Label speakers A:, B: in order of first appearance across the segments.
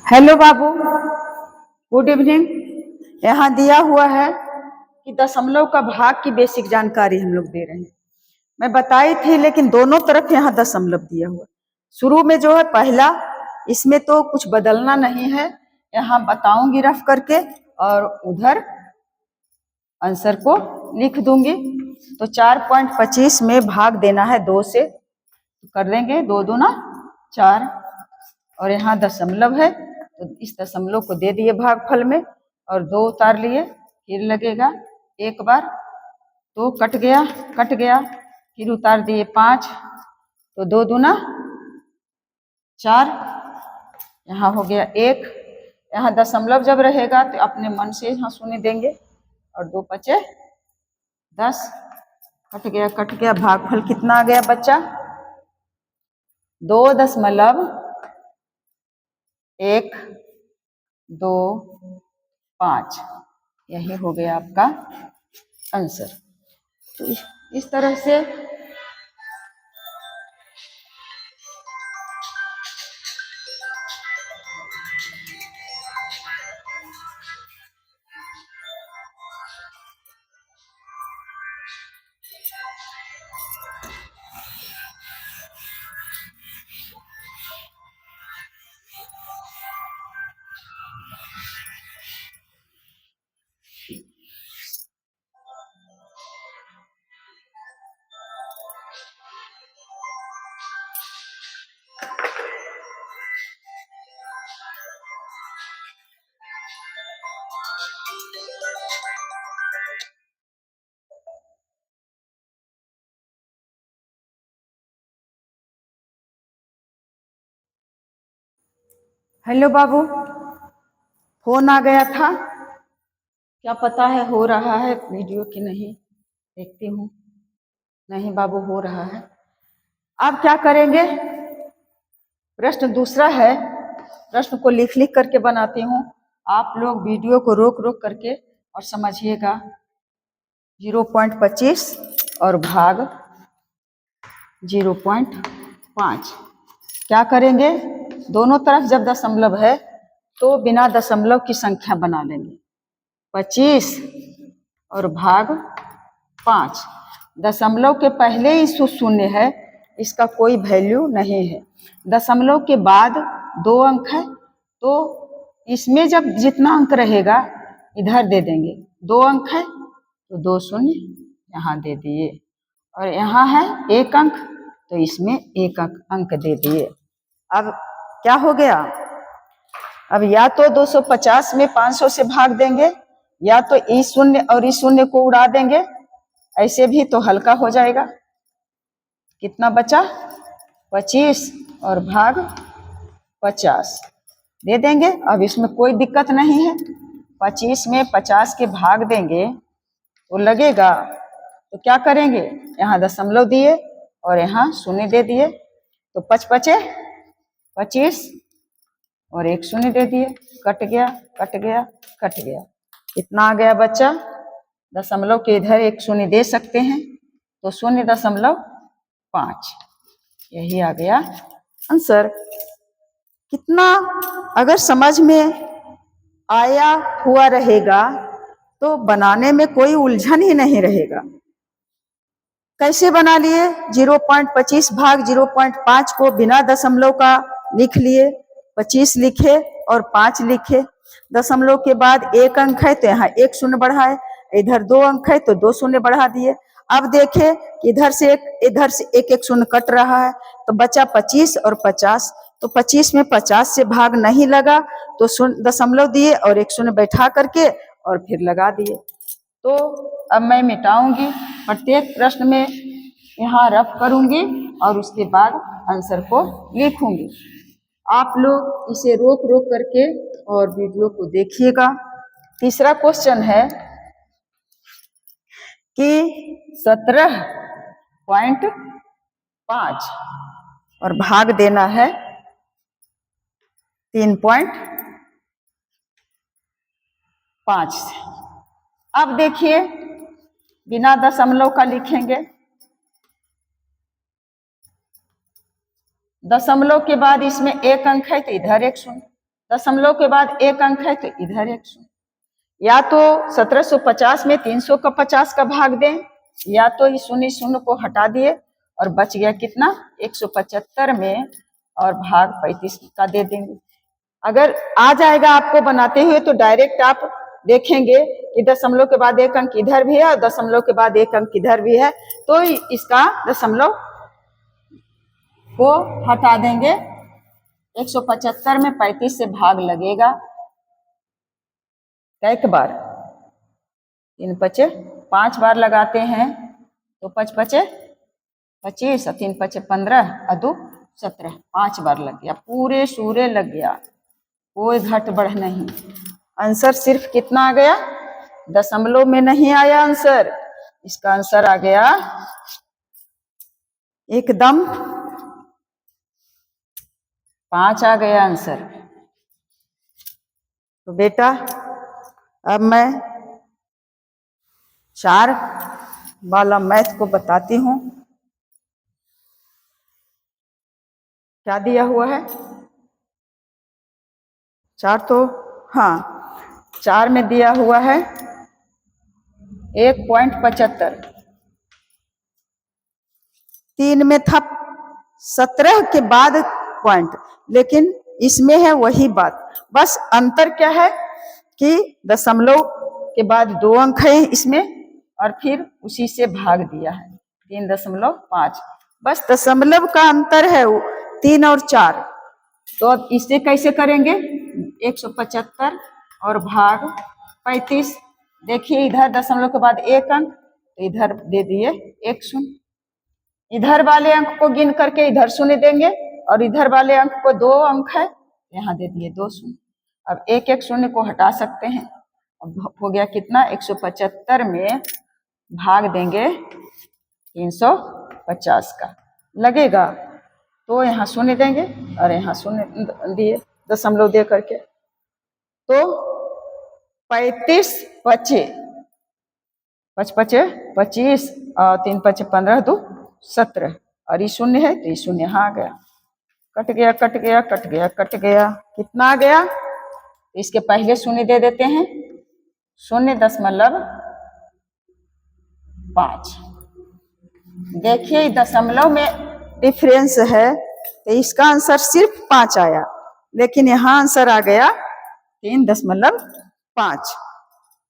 A: Hello बाबू, good evening. यहाँ दिया हुआ है कि दशमलव का भाग की बेसिक जानकारी हम लोग दे रहे हैं। मैं बताई थी, लेकिन दोनों तरफ यहाँ दशमलव दिया हुआ है। शुरू में जो है पहला, इसमें तो कुछ बदलना नहीं है, यहाँ बताऊंगी रफ करके और उधर आंसर को लिख दूंगी। तो 4.25 में भाग देना है 2 से, तो कर देंगे 2 दूना 4, और यहाँ दशमलव है तो इस दशमलव को दे दिए भागफल में और 2 उतार लिए। फिर लगेगा एक बार, तो कट गया, फिर उतार दिए 5, तो 2 दूना 4, यहाँ हो गया 1। यहाँ दशमलव जब रहेगा तो अपने मन से यहाँ शून्य देंगे और 2 पचे 10, कट गया। भागफल कितना आ गया बच्चा? 2.125। यही हो गया आपका आंसर। तो इस तरह से हेलो बाबू, फोन आ गया था, क्या पता है हो रहा है वीडियो की नहीं, देखती हूँ। नहीं बाबू, हो रहा है। अब क्या करेंगे? प्रश्न दूसरा है, प्रश्न को लिख करके बनाती हूँ। आप लोग वीडियो को रोक करके और समझिएगा। 0.25 और भाग 0.5 क्या करेंगे? दोनों तरफ जब दशमलव है तो बिना दशमलव की संख्या बना लेंगे। 25 और भाग 5। दशमलव के पहले ही शून्य है, इसका कोई वैल्यू नहीं है। दशमलव के बाद 2 अंक है, तो इसमें जब जितना अंक रहेगा इधर दे देंगे। 2 अंक है तो 2 शून्य यहाँ दे दिए, और यहाँ है 1 अंक तो इसमें 1 अंक दे दिए। अब क्या हो गया? अब या तो 250 में 500 से भाग देंगे, या तो इस शून्य और इस शून्य को उड़ा देंगे, ऐसे भी तो हल्का हो जाएगा। कितना बचा? 25 और भाग 50 दे देंगे। अब इसमें कोई दिक्कत नहीं है। 25 में 50 के भाग देंगे तो लगेगा, तो क्या करेंगे? यहाँ दशमलव दिए और यहाँ शून्य दे दिए, तो 5 पचे 25 और 1 शून्य दे दिए। कट गया। कितना आ गया बच्चा? दशमलव के इधर 1 शून्य दे सकते हैं, तो 0.5। यही आ गया आंसर। कितना अगर समझ में आया हुआ रहेगा तो बनाने में कोई उलझन ही नहीं रहेगा। कैसे बना लिए? 0.25 भाग 0.5 को बिना दशमलव का लिख लिए। 25 लिखे और 5 लिखे। दशमलव के बाद 1 अंक है तो यहाँ 1 शून्य बढ़ाए, इधर 2 अंक है तो 2 शून्य बढ़ा दिए। अब देखे इधर से एक शून्य कट रहा है, तो बचा 25 और 50। तो 25 में 50 से भाग नहीं लगा, तो दशमलव दिए और 1 शून्य बैठा करके और फिर लगा दिए। तो अब मैं मिटाऊंगी, प्रत्येक प्रश्न में यहाँ रफ करूंगी और उसके बाद आंसर को लिखूंगी। आप लोग इसे रोक करके और वीडियो को देखिएगा। तीसरा क्वेश्चन है कि 17.5 और भाग देना है 3.5 से। अब देखिए, बिना दशमलव का लिखेंगे। दशमलव के बाद इसमें 1 अंक है तो इधर 1 शून्य, दशमलव के बाद एक अंक है तो इधर एक शून्य। या तो 1750 में 300 का 50 का भाग दें, या तो इस शून्य शून्य को हटा दिए और बच गया कितना 175 में, और भाग 35 का दे देंगे। अगर आ जाएगा आपको बनाते हुए तो डायरेक्ट आप देखेंगे कि दशमलव के बाद एक अंक इधर भी है और दशमलव के बाद एक अंक इधर भी है, तो इसका दशमलव को हटा देंगे। 175 में 35 से भाग लगेगा एक बार, 3 पचे 5 बार लगाते हैं तो 5 पचे 25 और 3 पचे 15 और 2 17, 5 बार लग गया, पूरे सूरे लग गया, कोई घट बढ़ नहीं। आंसर सिर्फ कितना आ गया, दशमलव में नहीं आया आंसर, इसका आंसर आ गया एकदम 5 आ गया आंसर। तो बेटा अब मैं 4 वाला मैथ को बताती हूँ। क्या दिया हुआ है 4, तो हाँ 4 में दिया हुआ है 1.75, 3 में था 17 के बाद पॉइंट, लेकिन इसमें है वही बात, बस अंतर क्या है कि दशमलव के बाद 2 अंक है इसमें और फिर उसी से भाग दिया है 3.5, बस दशमलव का अंतर है 3 और 4। तो अब इसे कैसे करेंगे, 175 और भाग 35, देखिए इधर दशमलव के बाद एक अंक तो इधर दे दिए एक शून्य, इधर वाले अंक को गिन करके इधर शून्य देंगे और इधर वाले अंक को 2 अंक है यहाँ दे दिए 2 शून्य। अब एक एक शून्य को हटा सकते हैं, अब हो गया कितना 175 में भाग देंगे 350 का लगेगा, तो यहाँ शून्य देंगे और यहाँ शून्य दिए दशमलव दे करके, तो 35 पचे 5 पचे 25 और 3 पचे 15 2 17 और ये शून्य है तो ये शून्य यहाँ आ गया, कट गया कट गया कट गया कट गया, कितना आ गया, इसके पहले शून्य दे देते हैं 0.5। देखिए दशमलव में डिफरेंस है तो इसका आंसर सिर्फ 5 आया, लेकिन यहाँ आंसर आ गया 3.5।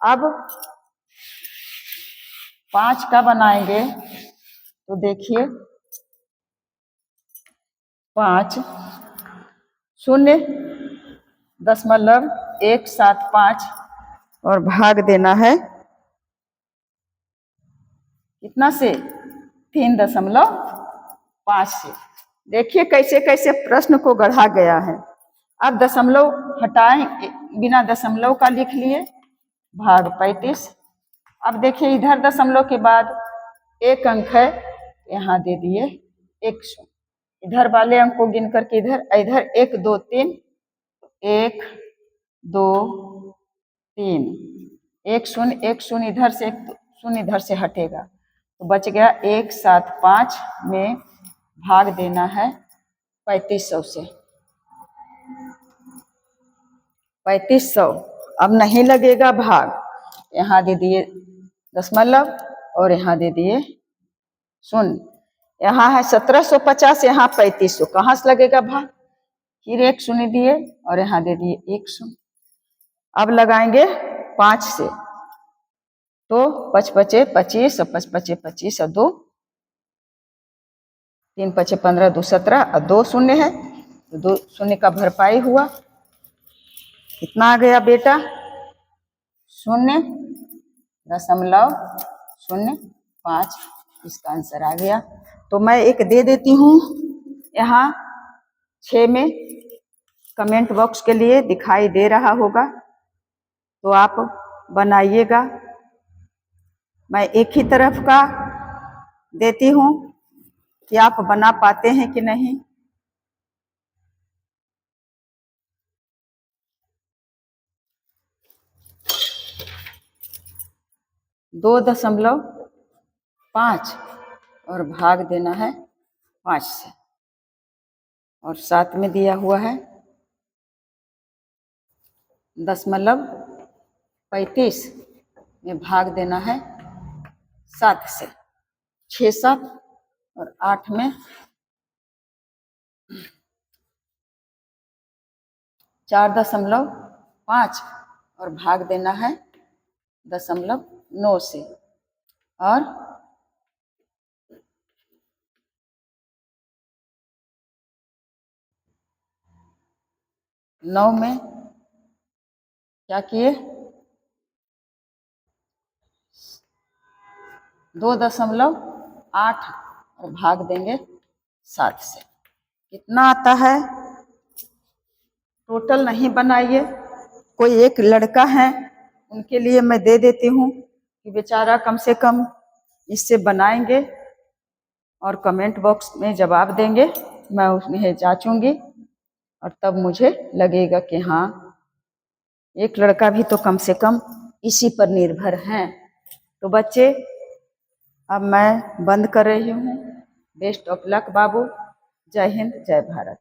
A: अब 5 का बनाएंगे तो देखिए 5 0.175 और भाग देना है कितना से 3.5 से। देखिए कैसे कैसे प्रश्न को गढ़ा गया है। अब दशमलव हटाएं, बिना दशमलव का लिख लिए भाग 35। अब देखिए इधर दशमलव के बाद एक अंक है, यहाँ दे दिए 100, इधर वाले अंक को गिन करके इधर 1 2 3 1 2 3 1 0 इधर से 1 शून्य इधर से हटेगा तो बच गया 175 में भाग देना है 3500 से। 3500 अब नहीं लगेगा भाग, यहाँ दे दिए दशमलव और यहाँ दे दिए शून्य, यहाँ है 1750, यहाँ 3500, कहाँ से लगेगा भाग, फिर एक शून्य दिए और यहाँ दे दिए एक शून्य। अब लगाएंगे 5 से तो 5 पचे 25 और 5 पचे 25 और 2 3 पचे 15 2 17 और 2 शून्य है तो 2 शून्य का भरपाई हुआ, कितना आ गया बेटा 0.05, इसका आंसर आ गया। तो मैं एक दे देती हूँ यहाँ 6 में, कमेंट बॉक्स के लिए दिखाई दे रहा होगा तो आप बनाइएगा। मैं एक ही तरफ का देती हूँ कि आप बना पाते हैं कि नहीं। दो 2.5 और भाग देना है 5 से, और साथ में दिया हुआ है 0.35 में भाग देना है 7 से। 6, 7 और 8 में 4.5 और भाग देना है 0.9 से। और 9 में क्या किए, 2.8 और भाग देंगे 7 से। कितना आता है? टोटल नहीं बनाइए। कोई एक लड़का है, उनके लिए मैं दे देती हूँ कि बेचारा कम से कम इससे बनाएंगे और कमेंट बॉक्स में जवाब देंगे। मैं उसमें जांचूंगी और तब मुझे लगेगा कि हाँ, एक लड़का भी तो कम से कम इसी पर निर्भर हैं। तो बच्चे, अब मैं बंद कर रही हूँ। बेस्ट ऑफ लक बाबू। जय हिंद, जय भारत।